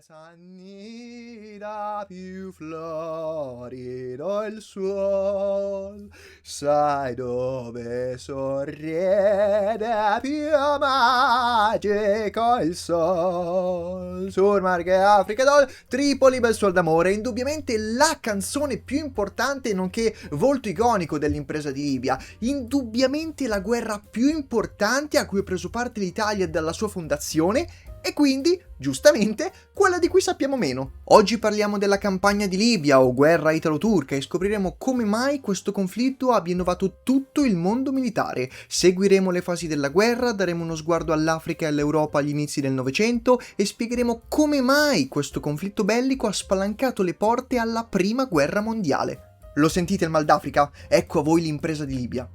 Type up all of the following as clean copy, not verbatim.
s'annida più florido il suol, sai dove sorride più magico il sol, sul mar che Africa d'Ol, Tripoli, bel suol d'amore, indubbiamente la canzone più importante nonché volto iconico dell'impresa di Libia, indubbiamente la guerra più importante a cui ha preso parte l'Italia dalla sua fondazione e quindi, giustamente, quella di cui sappiamo meno. Oggi parliamo della campagna di Libia o guerra italo-turca e scopriremo come mai questo conflitto abbia innovato tutto il mondo militare. Seguiremo le fasi della guerra, daremo uno sguardo all'Africa e all'Europa agli inizi del Novecento e spiegheremo come mai questo conflitto bellico ha spalancato le porte alla Prima Guerra Mondiale. Lo sentite il mal d'Africa? Ecco a voi l'impresa di Libia.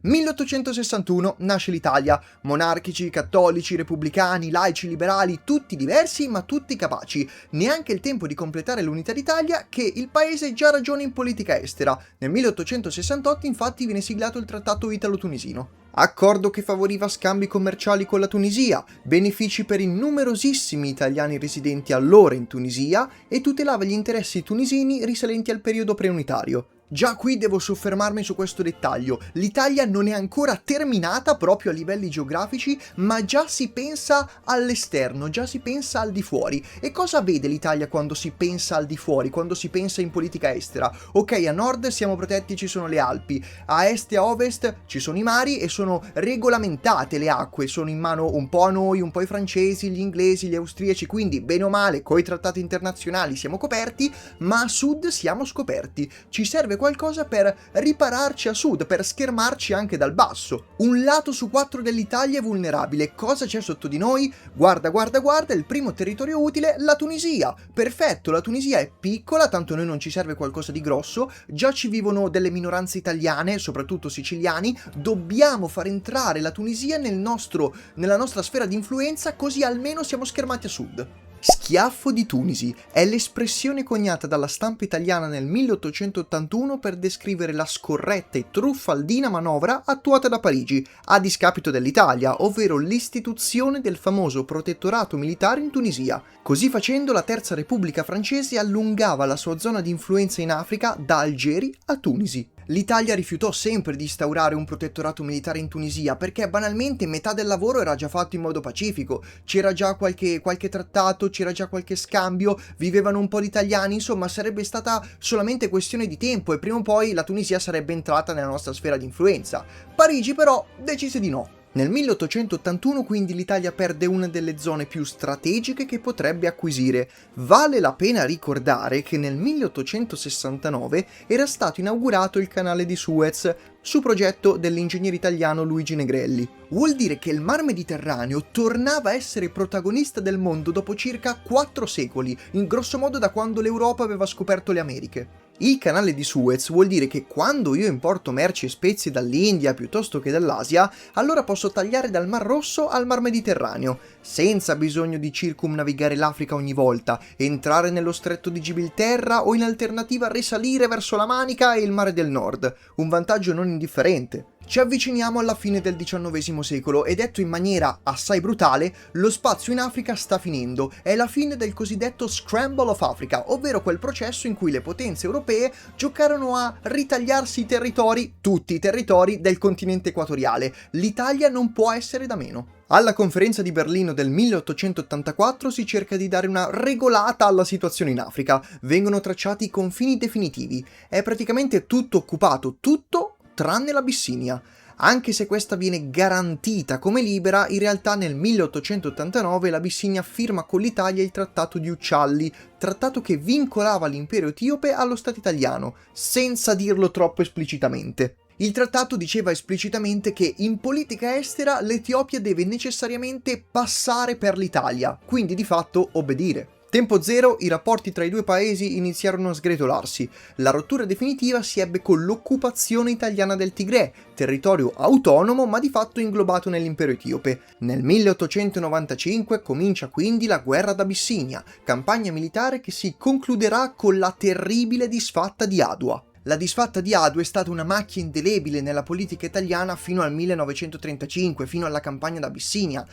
1861 nasce l'Italia, monarchici, cattolici, repubblicani, laici, liberali, tutti diversi ma tutti capaci. Neanche il tempo di completare l'unità d'Italia che il paese già ragiona in politica estera. Nel 1868 infatti viene siglato il trattato italo-tunisino. Accordo che favoriva scambi commerciali con la Tunisia, benefici per i numerosissimi italiani residenti allora in Tunisia e tutelava gli interessi tunisini risalenti al periodo preunitario. Già qui devo soffermarmi su questo dettaglio. L'Italia non è ancora terminata proprio a livelli geografici, ma già si pensa all'esterno, già si pensa al di fuori. E cosa vede l'Italia quando si pensa al di fuori, quando si pensa in politica estera? Ok, a nord siamo protetti, ci sono le Alpi, a est e a ovest ci sono i mari e sono regolamentate le acque, sono in mano un po' a noi, un po' ai francesi, gli inglesi, gli austriaci, quindi bene o male coi trattati internazionali siamo coperti, ma a sud siamo scoperti. Ci serve qualcosa per ripararci a sud, per schermarci anche dal basso. Un lato su 4 dell'Italia è vulnerabile. Cosa c'è sotto di noi? Guarda, il primo territorio utile, la Tunisia. Perfetto, la Tunisia è piccola, tanto a noi non ci serve qualcosa di grosso, già ci vivono delle minoranze italiane, soprattutto siciliani, dobbiamo far entrare la Tunisia nella nostra sfera di influenza, così almeno siamo schermati a sud. Schiaffo di Tunisi è l'espressione coniata dalla stampa italiana nel 1881 per descrivere la scorretta e truffaldina manovra attuata da Parigi, a discapito dell'Italia, ovvero l'istituzione del famoso protettorato militare in Tunisia. Così facendo la Terza Repubblica francese allungava la sua zona di influenza in Africa da Algeri a Tunisi. L'Italia rifiutò sempre di instaurare un protettorato militare in Tunisia perché banalmente metà del lavoro era già fatto in modo pacifico, c'era già qualche trattato, c'era già qualche scambio, vivevano un po' di italiani, insomma sarebbe stata solamente questione di tempo e prima o poi la Tunisia sarebbe entrata nella nostra sfera di influenza. Parigi però decise di no. Nel 1881 quindi l'Italia perde una delle zone più strategiche che potrebbe acquisire. Vale la pena ricordare che nel 1869 era stato inaugurato il canale di Suez, su progetto dell'ingegnere italiano Luigi Negrelli. Vuol dire che il Mar Mediterraneo tornava a essere protagonista del mondo dopo circa 4 secoli, in grosso modo da quando l'Europa aveva scoperto le Americhe. Il canale di Suez vuol dire che quando io importo merci e spezie dall'India piuttosto che dall'Asia, allora posso tagliare dal Mar Rosso al Mar Mediterraneo, senza bisogno di circumnavigare l'Africa ogni volta, entrare nello stretto di Gibilterra o in alternativa risalire verso la Manica e il Mare del Nord, un vantaggio non indifferente. Ci avviciniamo alla fine del XIX secolo e detto in maniera assai brutale, lo spazio in Africa sta finendo, è la fine del cosiddetto Scramble of Africa, ovvero quel processo in cui le potenze europee giocarono a ritagliarsi i territori, tutti i territori del continente equatoriale. L'Italia non può essere da meno. Alla conferenza di Berlino del 1884 si cerca di dare una regolata alla situazione in Africa, vengono tracciati i confini definitivi, è praticamente tutto occupato, tutto tranne l'Abissinia. Anche se questa viene garantita come libera, in realtà nel 1889 l'Abissinia firma con l'Italia il Trattato di Uccialli, trattato che vincolava l'impero etiope allo Stato italiano, senza dirlo troppo esplicitamente. Il trattato diceva esplicitamente che in politica estera l'Etiopia deve necessariamente passare per l'Italia, quindi di fatto obbedire. Tempo zero, i rapporti tra i due paesi iniziarono a sgretolarsi. La rottura definitiva si ebbe con l'occupazione italiana del Tigre, territorio autonomo ma di fatto inglobato nell'impero etiope. Nel 1895 comincia quindi la guerra d'Abissinia, campagna militare che si concluderà con la terribile disfatta di Adua. La disfatta di Adua è stata una macchia indelebile nella politica italiana fino al 1935, fino alla campagna d'Abissinia.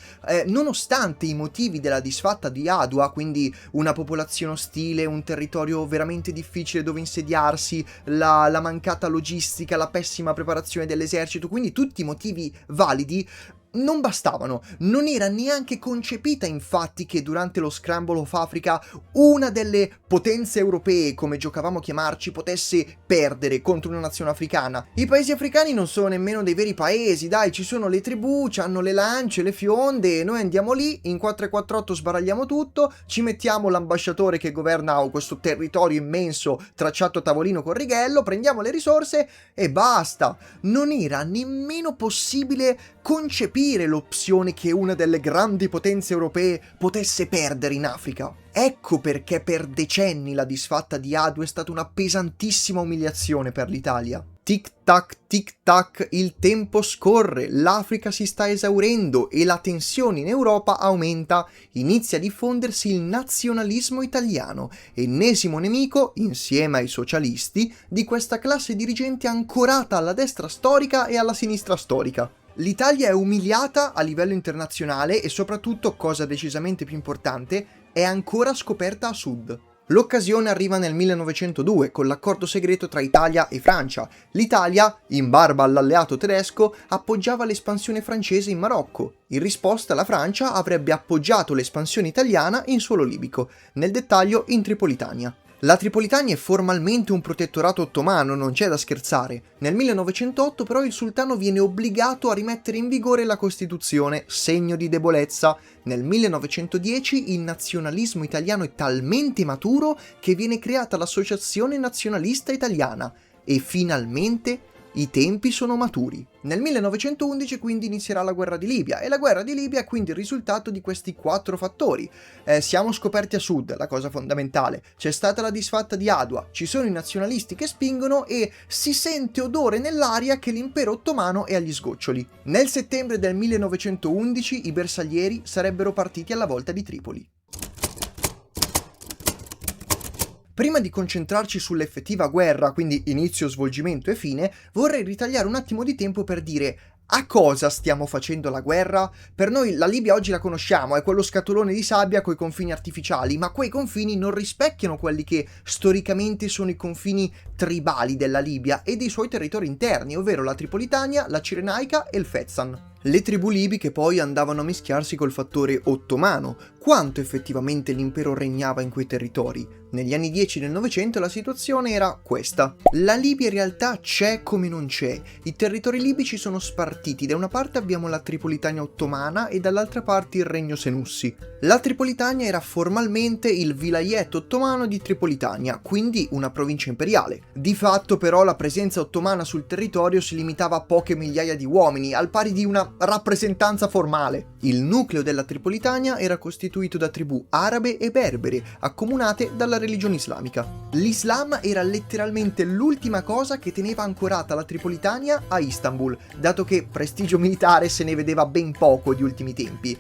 Nonostante i motivi della disfatta di Adua, quindi una popolazione ostile, un territorio veramente difficile dove insediarsi, la mancata logistica, la pessima preparazione dell'esercito, quindi tutti i motivi validi, non bastavano. Non era neanche concepita infatti che durante lo Scramble of Africa una delle potenze europee, come giocavamo a chiamarci, potesse perdere contro una nazione africana. I paesi africani non sono nemmeno dei veri paesi, dai, ci sono le tribù, hanno le lance, le fionde, noi andiamo lì, in 448 sbaragliamo tutto, ci mettiamo l'ambasciatore che governa questo territorio immenso tracciato a tavolino con righello, prendiamo le risorse e basta. Non era nemmeno possibile concepire l'opzione che una delle grandi potenze europee potesse perdere in Africa. Ecco perché per decenni la disfatta di Adua è stata una pesantissima umiliazione per l'Italia. Tic tac, il tempo scorre, l'Africa si sta esaurendo e la tensione in Europa aumenta. Inizia a diffondersi il nazionalismo italiano, ennesimo nemico, insieme ai socialisti, di questa classe dirigente ancorata alla destra storica e alla sinistra storica. L'Italia è umiliata a livello internazionale e soprattutto, cosa decisamente più importante, è ancora scoperta a sud. L'occasione arriva nel 1902 con l'accordo segreto tra Italia e Francia. L'Italia, in barba all'alleato tedesco, appoggiava l'espansione francese in Marocco. In risposta la Francia avrebbe appoggiato l'espansione italiana in suolo libico, nel dettaglio in Tripolitania. La Tripolitania è formalmente un protettorato ottomano, non c'è da scherzare. Nel 1908 però il sultano viene obbligato a rimettere in vigore la Costituzione, segno di debolezza. Nel 1910 il nazionalismo italiano è talmente maturo che viene creata l'Associazione Nazionalista Italiana e finalmente i tempi sono maturi. Nel 1911 quindi inizierà la guerra di Libia e la guerra di Libia è quindi il risultato di questi 4 fattori. Siamo scoperti a sud, la cosa fondamentale, c'è stata la disfatta di Adua, ci sono i nazionalisti che spingono e si sente odore nell'aria che l'impero ottomano è agli sgoccioli. Nel settembre del 1911 i bersaglieri sarebbero partiti alla volta di Tripoli. Prima di concentrarci sull'effettiva guerra, quindi inizio, svolgimento e fine, vorrei ritagliare un attimo di tempo per dire a cosa stiamo facendo la guerra? Per noi la Libia oggi la conosciamo, è quello scatolone di sabbia coi confini artificiali, ma quei confini non rispecchiano quelli che storicamente sono i confini tribali della Libia e dei suoi territori interni, ovvero la Tripolitania, la Cirenaica e il Fezzan. Le tribù libiche poi andavano a mischiarsi col fattore ottomano. Quanto effettivamente l'impero regnava in quei territori? Negli anni 10 del Novecento la situazione era questa. La Libia in realtà c'è come non c'è. I territori libici sono spartiti. Da una parte abbiamo la Tripolitania ottomana e dall'altra parte il regno Senussi. La Tripolitania era formalmente il vilayet ottomano di Tripolitania, quindi una provincia imperiale. Di fatto però la presenza ottomana sul territorio si limitava a poche migliaia di uomini, al pari di una rappresentanza formale. Il nucleo della Tripolitania era costituito da tribù arabe e berbere, accomunate dalla religione islamica. L'Islam era letteralmente l'ultima cosa che teneva ancorata la Tripolitania a Istanbul, dato che prestigio militare se ne vedeva ben poco di ultimi tempi.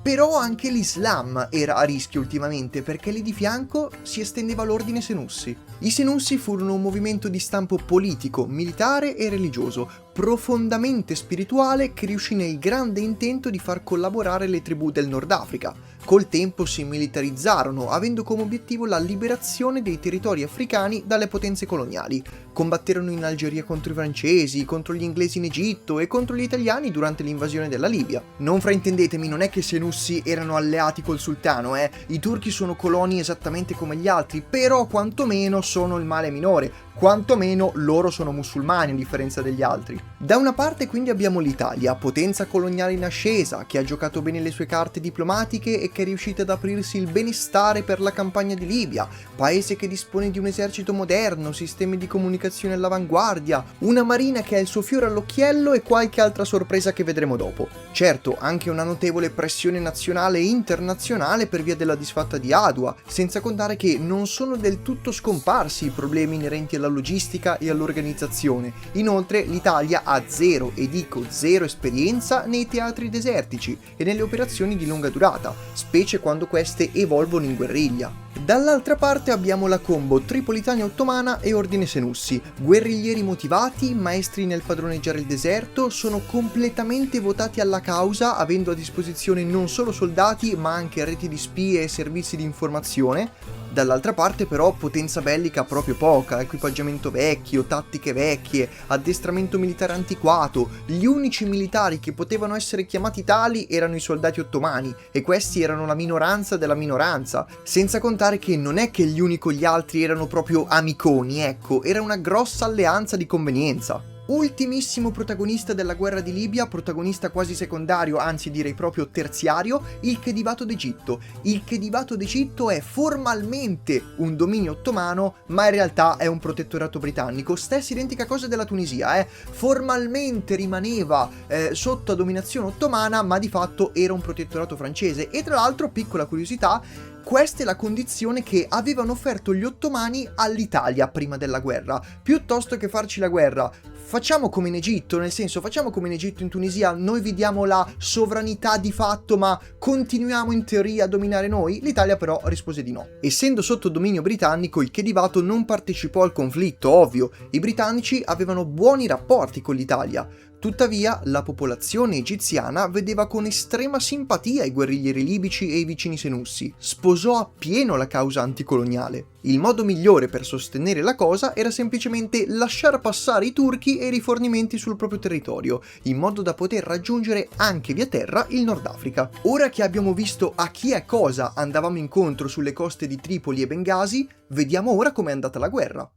Però anche l'Islam era a rischio ultimamente perché lì di fianco si estendeva l'ordine Senussi. I Senussi furono un movimento di stampo politico, militare e religioso, profondamente spirituale che riuscì nel grande intento di far collaborare le tribù del Nord Africa. Col tempo si militarizzarono, avendo come obiettivo la liberazione dei territori africani dalle potenze coloniali. Combatterono in Algeria contro i francesi, contro gli inglesi in Egitto e contro gli italiani durante l'invasione della Libia. Non fraintendetemi, non è che i Senussi erano alleati col sultano, I turchi sono coloni esattamente come gli altri, però quantomeno sono il male minore. Quantomeno loro sono musulmani a differenza degli altri. Da una parte quindi abbiamo l'Italia, potenza coloniale in ascesa, che ha giocato bene le sue carte diplomatiche e che è riuscita ad aprirsi il benestare per la campagna di Libia, paese che dispone di un esercito moderno, sistemi di comunicazione all'avanguardia, una marina che ha il suo fiore all'occhiello e qualche altra sorpresa che vedremo dopo. Certo, anche una notevole pressione nazionale e internazionale per via della disfatta di Adua, senza contare che non sono del tutto scomparsi i problemi inerenti alla logistica e all'organizzazione. Inoltre l'Italia ha zero, e dico zero, esperienza nei teatri desertici e nelle operazioni di lunga durata, specie quando queste evolvono in guerriglia. Dall'altra parte abbiamo la combo Tripolitania ottomana e ordine Senussi, Senussi, guerriglieri motivati, maestri nel padroneggiare il deserto, sono completamente votati alla causa, avendo a disposizione non solo soldati ma anche reti di spie e servizi di informazione. Dall'altra parte però potenza bellica proprio poca, equipaggiamento vecchio, tattiche vecchie, addestramento militare antiquato. Gli unici militari che potevano essere chiamati tali erano i soldati ottomani, e questi erano la minoranza della minoranza, senza contare che non è che gli uni con gli altri erano proprio amiconi, ecco, era una grossa alleanza di convenienza. Ultimissimo protagonista della guerra di Libia, protagonista quasi secondario, anzi direi proprio terziario, il Chedivato d'Egitto. Il Chedivato d'Egitto è formalmente un dominio ottomano, ma in realtà è un protettorato britannico. Stessa identica cosa della Tunisia, formalmente rimaneva sotto dominazione ottomana, ma di fatto era un protettorato francese. E tra l'altro, piccola curiosità, questa è la condizione che avevano offerto gli ottomani all'Italia prima della guerra. Piuttosto che farci la guerra, facciamo come in Egitto, nel senso, facciamo come in Egitto, in Tunisia, noi vi diamo la sovranità di fatto, ma continuiamo in teoria a dominare noi? L'Italia però rispose di no. Essendo sotto dominio britannico, il Chedivato non partecipò al conflitto, ovvio. I britannici avevano buoni rapporti con l'Italia. Tuttavia, la popolazione egiziana vedeva con estrema simpatia i guerriglieri libici e i vicini senussi, sposò appieno la causa anticoloniale. Il modo migliore per sostenere la cosa era semplicemente lasciar passare i turchi e i rifornimenti sul proprio territorio, in modo da poter raggiungere anche via terra il Nord Africa. Ora che abbiamo visto a chi e cosa andavamo incontro sulle coste di Tripoli e Bengasi, vediamo ora com'è andata la guerra.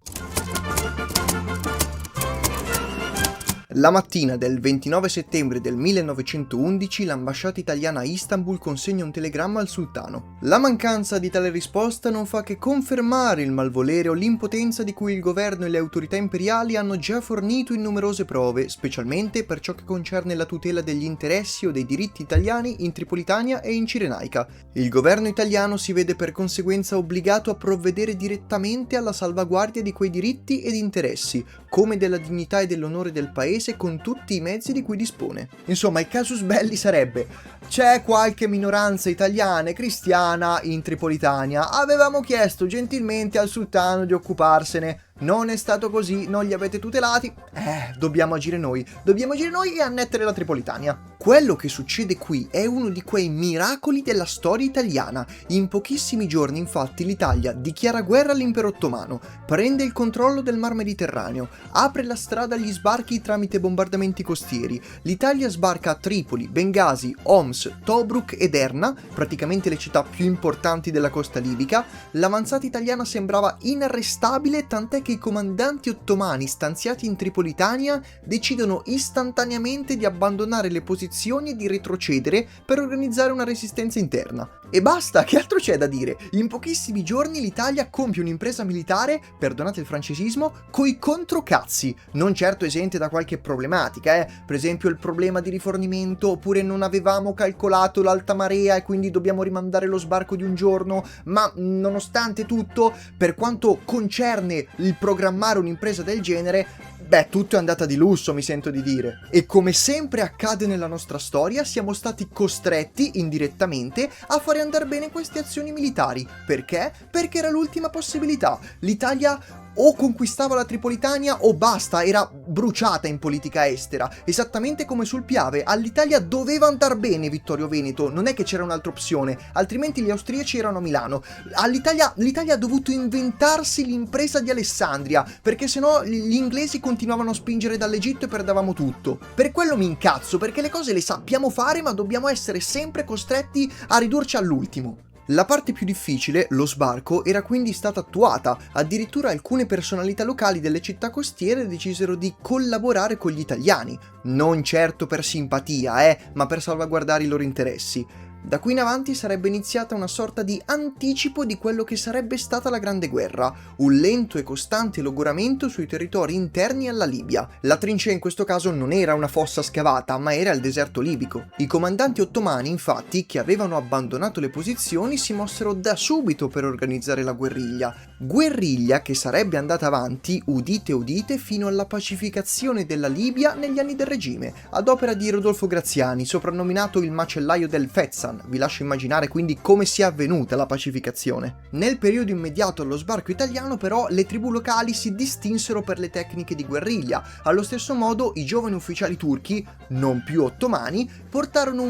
La mattina del 29 settembre del 1911 l'ambasciata italiana a Istanbul consegna un telegramma al sultano. La mancanza di tale risposta non fa che confermare il malvolere o l'impotenza di cui il governo e le autorità imperiali hanno già fornito in numerose prove, specialmente per ciò che concerne la tutela degli interessi o dei diritti italiani in Tripolitania e in Cirenaica. Il governo italiano si vede per conseguenza obbligato a provvedere direttamente alla salvaguardia di quei diritti ed interessi, come della dignità e dell'onore del paese, con tutti i mezzi di cui dispone. Insomma, il casus belli sarebbe: c'è qualche minoranza italiana e cristiana in Tripolitania, avevamo chiesto gentilmente al sultano di occuparsene, non è stato così, non li avete tutelati, dobbiamo agire noi e annettere la Tripolitania. Quello che succede qui è uno di quei miracoli della storia italiana. In pochissimi giorni, infatti, l'Italia dichiara guerra all'impero ottomano, prende il controllo del Mar Mediterraneo, apre la strada agli sbarchi tramite bombardamenti costieri. L'Italia sbarca a Tripoli, Bengasi, Homs, Tobruk ed Derna, praticamente le città più importanti della costa libica. L'avanzata italiana sembrava inarrestabile, tant'è che i comandanti ottomani stanziati in Tripolitania decidono istantaneamente di abbandonare le posizioni e di retrocedere per organizzare una resistenza interna. E basta, che altro c'è da dire? In pochissimi giorni l'Italia compie un'impresa militare, perdonate il francesismo, coi controcazzi, non certo esente da qualche problematica, per esempio il problema di rifornimento, oppure non avevamo calcolato l'alta marea e quindi dobbiamo rimandare lo sbarco di un giorno, ma nonostante tutto, per quanto concerne il programmare un'impresa del genere, tutto è andata di lusso, mi sento di dire. E come sempre accade nella nostra storia, siamo stati costretti, indirettamente, a fare andare bene queste azioni militari. Perché? Perché era l'ultima possibilità. L'Italia o conquistava la Tripolitania o basta, era bruciata in politica estera, esattamente come sul Piave. All'Italia doveva andar bene Vittorio Veneto, non è che c'era un'altra opzione, altrimenti gli austriaci erano a Milano. L'Italia ha dovuto inventarsi l'impresa di Alessandria, perché sennò gli inglesi continuavano a spingere dall'Egitto e perdevamo tutto. Per quello mi incazzo, perché le cose le sappiamo fare, ma dobbiamo essere sempre costretti a ridurci all'ultimo. La parte più difficile, lo sbarco, era quindi stata attuata. Addirittura alcune personalità locali delle città costiere decisero di collaborare con gli italiani. Non certo per simpatia, ma per salvaguardare i loro interessi. Da qui in avanti sarebbe iniziata una sorta di anticipo di quello che sarebbe stata la Grande Guerra, un lento e costante logoramento sui territori interni alla Libia. La trincea in questo caso non era una fossa scavata, ma era il deserto libico. I comandanti ottomani, infatti, che avevano abbandonato le posizioni, si mossero da subito per organizzare la guerriglia. Guerriglia che sarebbe andata avanti, udite udite, fino alla pacificazione della Libia negli anni del regime, ad opera di Rodolfo Graziani, soprannominato il macellaio del Fezzan. Iran. Vi lascio immaginare quindi come sia avvenuta la pacificazione. Nel periodo immediato allo sbarco italiano però le tribù locali si distinsero per le tecniche di guerriglia. Allo stesso modo i giovani ufficiali turchi, non più ottomani, portarono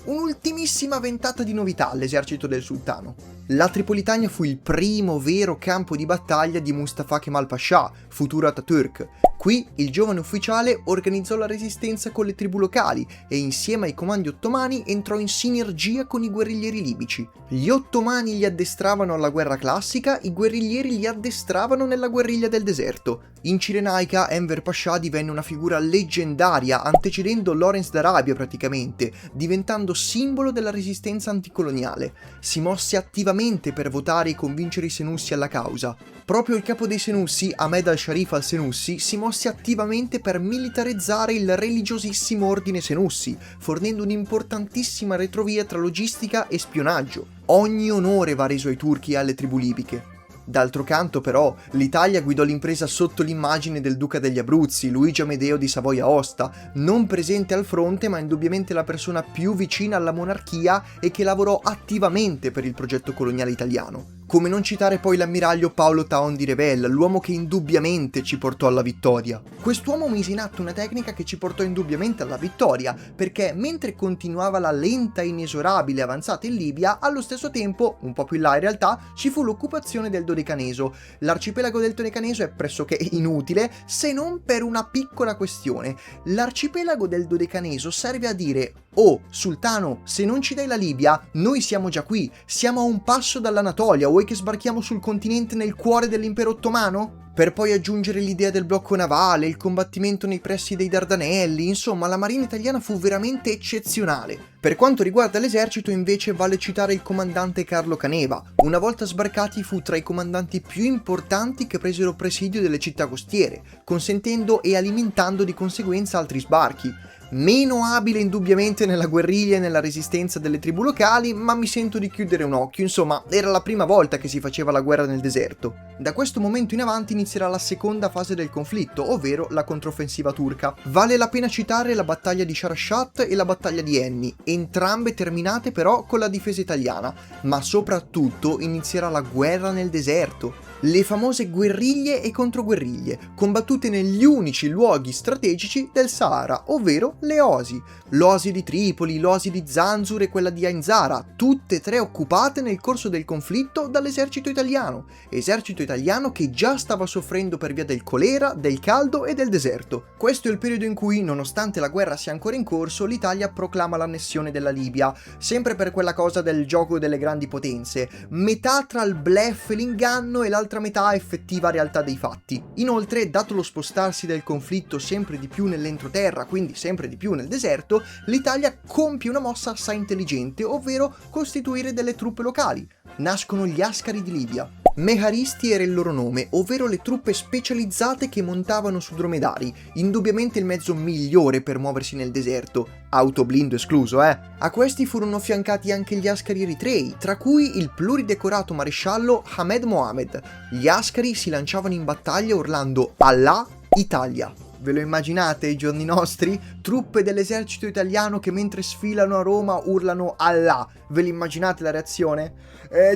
un'ultimissima ventata di novità all'esercito del sultano. La Tripolitania fu il primo vero campo di battaglia di Mustafa Kemal Pascià, futuro Atatürk. Qui il giovane ufficiale organizzò la resistenza con le tribù locali e insieme ai comandi ottomani entrò in sinergia con i guerriglieri libici. Gli ottomani li addestravano alla guerra classica, i guerriglieri li addestravano nella guerriglia del deserto. In Cirenaica Enver Pascià divenne una figura leggendaria, antecedendo Lawrence d'Arabia praticamente, diventando simbolo della resistenza anticoloniale. Si mosse attivamente per votare e convincere i senussi alla causa. Proprio il capo dei senussi, Ahmed al-Sharif al-Senussi, si mosse attivamente per militarizzare il religiosissimo ordine senussi, fornendo un'importantissima retrovia tra logistica e spionaggio. Ogni onore va reso ai turchi e alle tribù libiche. D'altro canto, però, l'Italia guidò l'impresa sotto l'immagine del duca degli Abruzzi, Luigi Amedeo di Savoia-Aosta, non presente al fronte ma indubbiamente la persona più vicina alla monarchia e che lavorò attivamente per il progetto coloniale italiano. Come non citare poi l'ammiraglio Paolo Taon di Revel, l'uomo che indubbiamente ci portò alla vittoria. Quest'uomo mise in atto una tecnica che ci portò indubbiamente alla vittoria, perché mentre continuava la lenta e inesorabile avanzata in Libia, allo stesso tempo, un po' più in là in realtà, ci fu l'occupazione del Dodecaneso. L'arcipelago del Dodecaneso è pressoché inutile, se non per una piccola questione. L'arcipelago del Dodecaneso serve a dire: oh, sultano, se non ci dai la Libia, noi siamo già qui, siamo a un passo dall'Anatolia, vuoi che sbarchiamo sul continente nel cuore dell'impero ottomano? Per poi aggiungere l'idea del blocco navale, il combattimento nei pressi dei Dardanelli, insomma la marina italiana fu veramente eccezionale. Per quanto riguarda l'esercito invece vale citare il comandante Carlo Caneva. Una volta sbarcati fu tra i comandanti più importanti che presero presidio delle città costiere, consentendo e alimentando di conseguenza altri sbarchi. Meno abile indubbiamente nella guerriglia e nella resistenza delle tribù locali, ma mi sento di chiudere un occhio, insomma, era la prima volta che si faceva la guerra nel deserto. Da questo momento in avanti inizierà la seconda fase del conflitto, ovvero la controffensiva turca. Vale la pena citare la battaglia di Sharashat e la battaglia di Enni, entrambe terminate però con la difesa italiana, ma soprattutto inizierà la guerra nel deserto. Le famose guerriglie e controguerriglie, combattute negli unici luoghi strategici del Sahara, ovvero le Osi. L'Osi di Tripoli, l'Osi di Zanzur e quella di Ain Zara, tutte e tre occupate nel corso del conflitto dall'esercito italiano. Esercito italiano che già stava soffrendo per via del colera, del caldo e del deserto. Questo è il periodo in cui, nonostante la guerra sia ancora in corso, l'Italia proclama l'annessione della Libia, sempre per quella cosa del gioco delle grandi potenze, metà tra il bluff e l'inganno e l'altra metà effettiva realtà dei fatti. Inoltre, dato lo spostarsi del conflitto sempre di più nell'entroterra, quindi sempre di più nel deserto, l'Italia compie una mossa assai intelligente, ovvero costituire delle truppe locali. Nascono gli Ascari di Libia. Meharisti era il loro nome, ovvero le truppe specializzate che montavano su dromedari, indubbiamente il mezzo migliore per muoversi nel deserto, autoblindo escluso, A questi furono fiancati anche gli Ascari eritrei, tra cui il pluridecorato maresciallo Hamed Mohamed. Gli Ascari si lanciavano in battaglia urlando Allah, Italia. Ve lo immaginate ai giorni nostri? Truppe dell'esercito italiano che mentre sfilano a Roma urlano Allah. Ve l'immaginate la reazione?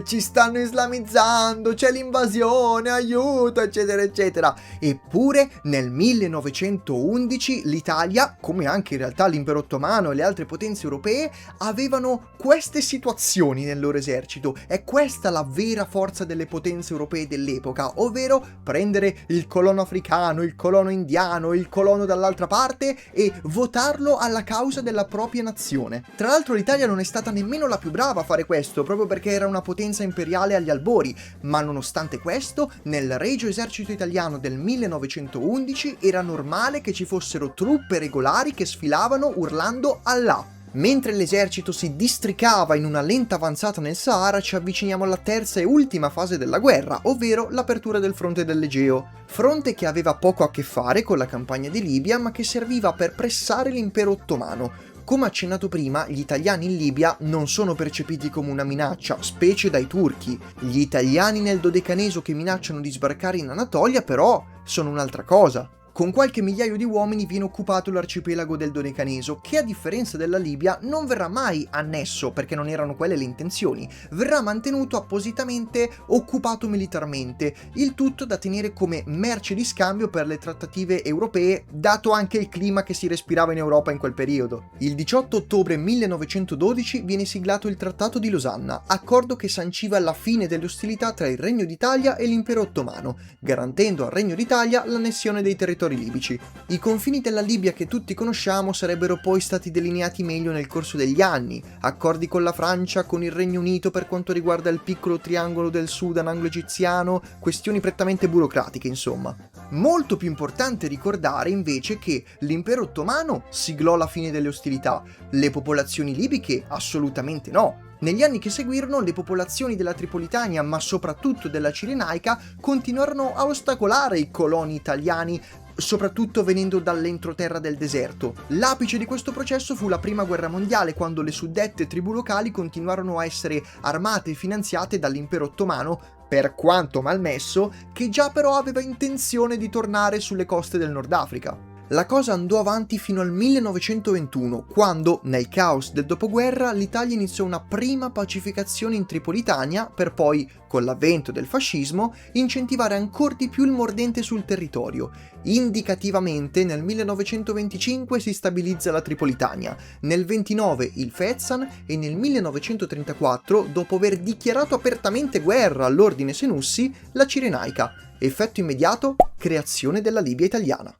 Ci stanno islamizzando, c'è l'invasione, aiuto, eccetera, eccetera. Eppure nel 1911 l'Italia, come anche in realtà l'impero ottomano e le altre potenze europee, avevano queste situazioni nel loro esercito. È questa la vera forza delle potenze europee dell'epoca, ovvero prendere il colono africano, il colono indiano, il colono dall'altra parte e votarlo alla causa della propria nazione. Tra l'altro l'Italia non è stata nemmeno la più brava a fare questo, proprio perché era una potenza imperiale agli albori, ma nonostante questo, nel Regio Esercito Italiano del 1911 era normale che ci fossero truppe regolari che sfilavano urlando Allah. Mentre l'esercito si districava in una lenta avanzata nel Sahara, ci avviciniamo alla terza e ultima fase della guerra, ovvero l'apertura del fronte dell'Egeo. Fronte che aveva poco a che fare con la campagna di Libia, ma che serviva per pressare l'impero ottomano. Come accennato prima, gli italiani in Libia non sono percepiti come una minaccia, specie dai turchi. Gli italiani nel Dodecaneso che minacciano di sbarcare in Anatolia, però, sono un'altra cosa. Con qualche migliaio di uomini viene occupato l'arcipelago del Dodecaneso, che a differenza della Libia non verrà mai annesso perché non erano quelle le intenzioni, verrà mantenuto appositamente occupato militarmente, il tutto da tenere come merce di scambio per le trattative europee, dato anche il clima che si respirava in Europa in quel periodo. Il 18 ottobre 1912 viene siglato il Trattato di Losanna, accordo che sanciva la fine delle ostilità tra il Regno d'Italia e l'Impero Ottomano, garantendo al Regno d'Italia l'annessione dei territori libici. I confini della Libia che tutti conosciamo sarebbero poi stati delineati meglio nel corso degli anni, accordi con la Francia, con il Regno Unito per quanto riguarda il piccolo triangolo del Sudan anglo-egiziano, questioni prettamente burocratiche insomma. Molto più importante ricordare invece che l'Impero Ottomano siglò la fine delle ostilità, le popolazioni libiche assolutamente no. Negli anni che seguirono le popolazioni della Tripolitania, ma soprattutto della Cirenaica, continuarono a ostacolare i coloni italiani, soprattutto venendo dall'entroterra del deserto. L'apice di questo processo fu la Prima Guerra Mondiale, quando le suddette tribù locali continuarono a essere armate e finanziate dall'Impero Ottomano, per quanto malmesso, che già però aveva intenzione di tornare sulle coste del Nord Africa. La cosa andò avanti fino al 1921, quando, nel caos del dopoguerra, l'Italia iniziò una prima pacificazione in Tripolitania, per poi, con l'avvento del fascismo, incentivare ancor di più il mordente sul territorio. Indicativamente, nel 1925 si stabilizza la Tripolitania, nel 29 il Fezzan e nel 1934, dopo aver dichiarato apertamente guerra all'ordine Senussi, la Cirenaica. Effetto immediato: creazione della Libia italiana.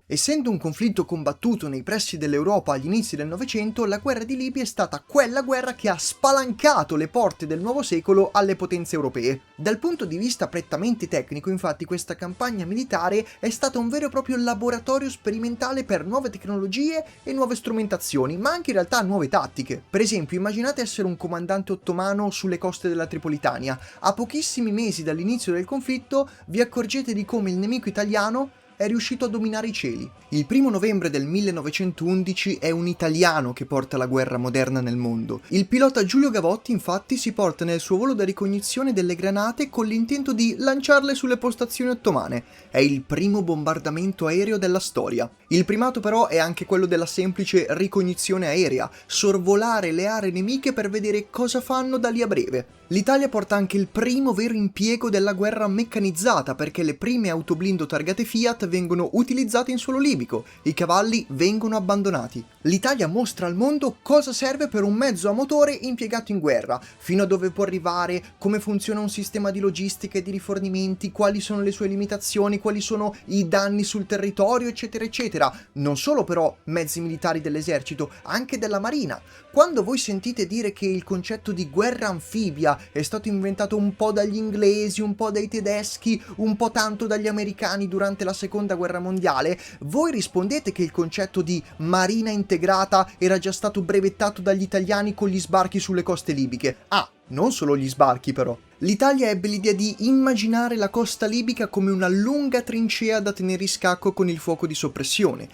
Essendo un conflitto combattuto nei pressi dell'Europa agli inizi del Novecento, la guerra di Libia è stata quella guerra che ha spalancato le porte del nuovo secolo alle potenze europee. Dal punto di vista prettamente tecnico, infatti, questa campagna militare è stata un vero e proprio laboratorio sperimentale per nuove tecnologie e nuove strumentazioni, ma anche in realtà nuove tattiche. Per esempio, immaginate essere un comandante ottomano sulle coste della Tripolitania. A pochissimi mesi dall'inizio del conflitto vi accorgete di come il nemico italiano è riuscito a dominare i cieli. Il 1 novembre del 1911 è un italiano che porta la guerra moderna nel mondo. Il pilota Giulio Gavotti infatti si porta nel suo volo da ricognizione delle granate con l'intento di lanciarle sulle postazioni ottomane. È il primo bombardamento aereo della storia. Il primato però è anche quello della semplice ricognizione aerea, sorvolare le aree nemiche per vedere cosa fanno da lì a breve. L'Italia porta anche il primo vero impiego della guerra meccanizzata, perché le prime autoblindo targate Fiat vengono utilizzate in suolo libico, i cavalli vengono abbandonati. L'Italia mostra al mondo cosa serve per un mezzo a motore impiegato in guerra, fino a dove può arrivare, come funziona un sistema di logistica e di rifornimenti, quali sono le sue limitazioni, quali sono i danni sul territorio, eccetera eccetera. Non solo però mezzi militari dell'esercito, anche della marina. Quando voi sentite dire che il concetto di guerra anfibia è stato inventato un po' dagli inglesi, un po' dai tedeschi, un po' tanto dagli americani durante la seconda guerra mondiale, voi rispondete che il concetto di marina integrata era già stato brevettato dagli italiani con gli sbarchi sulle coste libiche. Ah, non solo gli sbarchi però. L'Italia ebbe l'idea di immaginare la costa libica come una lunga trincea da tenere in scacco con il fuoco di soppressione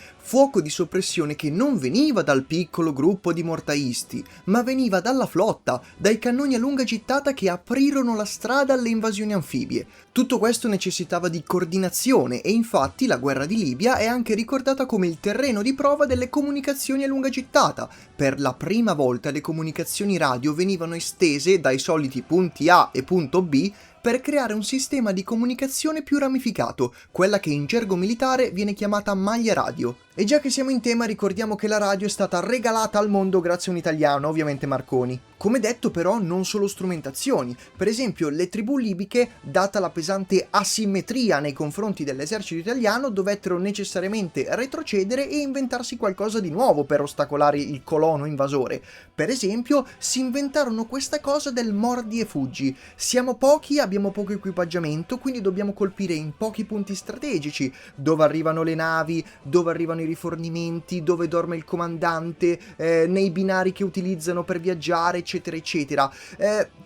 che non veniva dal piccolo gruppo di mortaisti, ma veniva dalla flotta, dai cannoni a lunga gittata che aprirono la strada alle invasioni anfibie. Tutto questo necessitava di coordinazione e infatti la guerra di Libia è anche ricordata come il terreno di prova delle comunicazioni a lunga gittata. Per la prima volta le comunicazioni radio venivano estese dai soliti punti A e punto B per creare un sistema di comunicazione più ramificato, quella che in gergo militare viene chiamata maglia radio. E già che siamo in tema, ricordiamo che la radio è stata regalata al mondo grazie a un italiano, ovviamente Marconi. Come detto però, non solo strumentazioni. Per esempio, le tribù libiche, data la pesante asimmetria nei confronti dell'esercito italiano, dovettero necessariamente retrocedere e inventarsi qualcosa di nuovo per ostacolare il colono invasore. Per esempio, si inventarono questa cosa del mordi e fuggi. Siamo pochi, abbiamo poco equipaggiamento, quindi dobbiamo colpire in pochi punti strategici, dove arrivano le navi, dove arrivano i rifornimenti, dove dorme il comandante, nei binari che utilizzano per viaggiare, eccetera eccetera.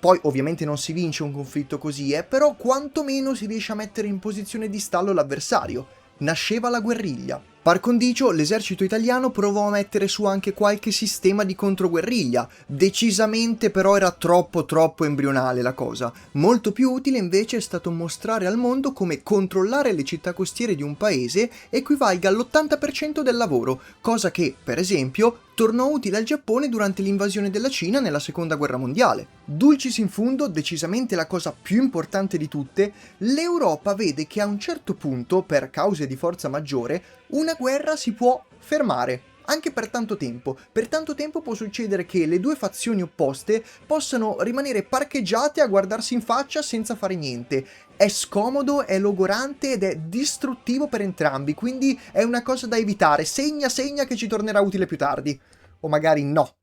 Poi ovviamente non si vince un conflitto così, però quantomeno si riesce a mettere in posizione di stallo l'avversario. Nasceva la guerriglia. Par condicio, l'esercito italiano provò a mettere su anche qualche sistema di controguerriglia, decisamente però era troppo embrionale la cosa. Molto più utile invece è stato mostrare al mondo come controllare le città costiere di un paese equivalga all'80% del lavoro, cosa che, per esempio, tornò utile al Giappone durante l'invasione della Cina nella Seconda Guerra Mondiale. Dulcis in fundo, decisamente la cosa più importante di tutte, l'Europa vede che a un certo punto, per cause di forza maggiore, una guerra si può fermare. Anche per tanto tempo. Per tanto tempo può succedere che le due fazioni opposte possano rimanere parcheggiate a guardarsi in faccia senza fare niente. È scomodo, è logorante ed è distruttivo per entrambi, quindi è una cosa da evitare. Segna che ci tornerà utile più tardi. O magari no.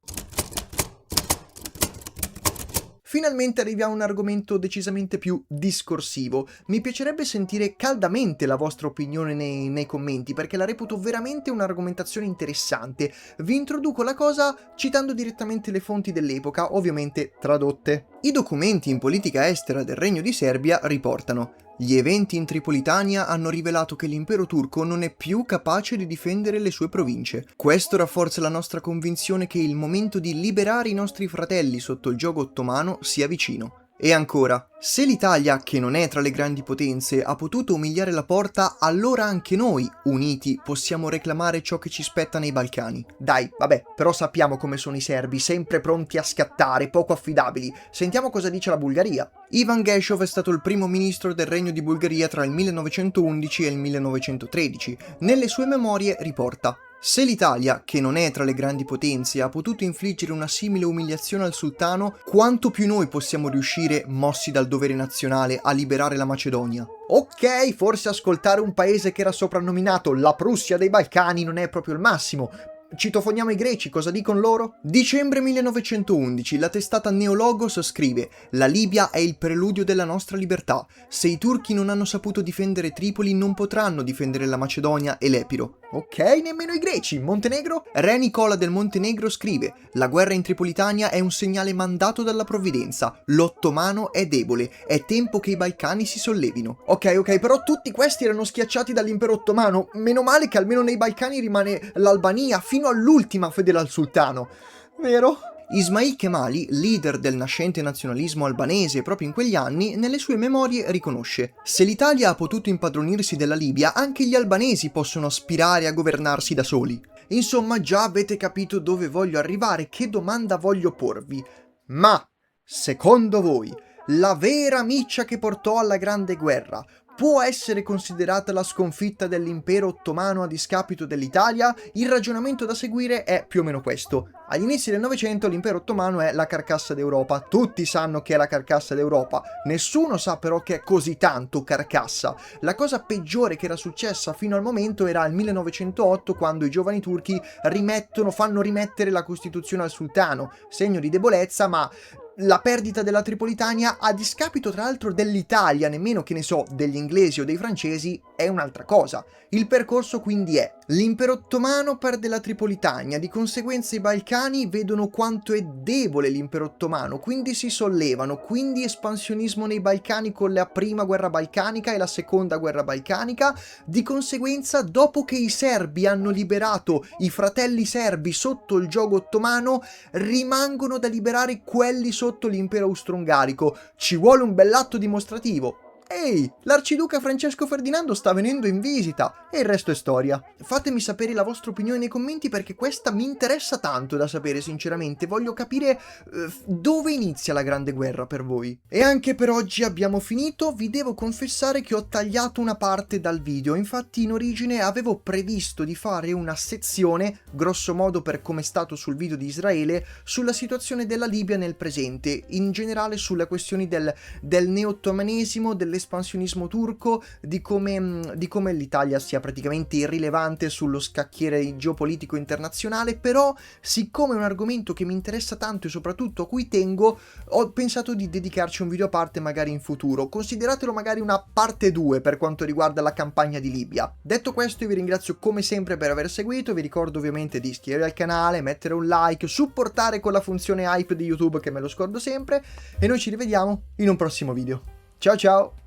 Finalmente arriviamo a un argomento decisamente più discorsivo. Mi piacerebbe sentire caldamente la vostra opinione nei commenti, perché la reputo veramente un'argomentazione interessante. Vi introduco la cosa citando direttamente le fonti dell'epoca, ovviamente tradotte. I documenti in politica estera del Regno di Serbia riportano: gli eventi in Tripolitania hanno rivelato che l'impero turco non è più capace di difendere le sue province. Questo rafforza la nostra convinzione che il momento di liberare i nostri fratelli sotto il giogo ottomano sia vicino. E ancora, se l'Italia, che non è tra le grandi potenze, ha potuto umiliare la porta, allora anche noi, uniti, possiamo reclamare ciò che ci spetta nei Balcani. Dai, vabbè, però sappiamo come sono i serbi, sempre pronti a scattare, poco affidabili. Sentiamo cosa dice la Bulgaria. Ivan Geshov è stato il primo ministro del Regno di Bulgaria tra il 1911 e il 1913. Nelle sue memorie riporta: se l'Italia, che non è tra le grandi potenze, ha potuto infliggere una simile umiliazione al sultano, quanto più noi possiamo riuscire, mossi dal dovere nazionale, a liberare la Macedonia. Ok, forse ascoltare un paese che era soprannominato la Prussia dei Balcani non è proprio il massimo. Citofoniamo i greci, cosa dicono loro? Dicembre 1911, la testata Neologos scrive: la Libia è il preludio della nostra libertà. Se i turchi non hanno saputo difendere Tripoli, non potranno difendere la Macedonia e l'Epiro. Ok, nemmeno i greci. Montenegro? Re Nicola del Montenegro scrive: la guerra in Tripolitania è un segnale mandato dalla provvidenza. L'ottomano è debole. È tempo che i Balcani si sollevino. Ok, però tutti questi erano schiacciati dall'impero ottomano. Meno male che almeno nei Balcani rimane l'Albania fino all'ultima fedele al sultano. Vero? Ismail Kemali, leader del nascente nazionalismo albanese proprio in quegli anni, nelle sue memorie riconosce: se l'Italia ha potuto impadronirsi della Libia, anche gli albanesi possono aspirare a governarsi da soli. Insomma, già avete capito dove voglio arrivare, che domanda voglio porvi. Ma, secondo voi, la vera miccia che portò alla Grande Guerra può essere considerata la sconfitta dell'impero ottomano a discapito dell'Italia? Il ragionamento da seguire è più o meno questo. Agli inizi del Novecento l'impero ottomano è la carcassa d'Europa, tutti sanno che è la carcassa d'Europa, nessuno sa però che è così tanto carcassa. La cosa peggiore che era successa fino al momento era il 1908, quando i giovani turchi fanno rimettere la Costituzione al sultano, segno di debolezza, ma la perdita della Tripolitania, a discapito tra l'altro dell'Italia, nemmeno che ne so, degli inglesi o dei francesi, è un'altra cosa. Il percorso quindi è: l'impero ottomano perde la Tripolitania, di conseguenza i Balcani vedono quanto è debole l'impero ottomano, quindi si sollevano, quindi espansionismo nei Balcani con la prima guerra balcanica e la seconda guerra balcanica, di conseguenza dopo che i serbi hanno liberato i fratelli serbi sotto il giogo ottomano, rimangono da liberare quelli sotto l'impero austro-ungarico. Ci vuole un bell'atto dimostrativo. Ehi, l'arciduca Francesco Ferdinando sta venendo in visita e il resto è storia. Fatemi sapere la vostra opinione nei commenti, perché questa mi interessa tanto da sapere sinceramente. Voglio capire dove inizia la Grande Guerra per voi. E anche per oggi abbiamo finito. Vi devo confessare che ho tagliato una parte dal video. Infatti in origine avevo previsto di fare una sezione, grosso modo per come è stato sul video di Israele, sulla situazione della Libia nel presente, in generale sulle questioni del neo-ottomanesimo, dell'espansionismo turco, di come l'Italia sia praticamente irrilevante sullo scacchiere geopolitico internazionale. Però, siccome è un argomento che mi interessa tanto e soprattutto a cui tengo, ho pensato di dedicarci un video a parte magari in futuro. Consideratelo magari una parte 2 per quanto riguarda la campagna di Libia. Detto questo, io vi ringrazio come sempre per aver seguito, vi ricordo ovviamente di iscrivervi al canale, mettere un like, supportare con la funzione hype di YouTube che me lo scordo sempre, e noi ci rivediamo in un prossimo video. Ciao ciao!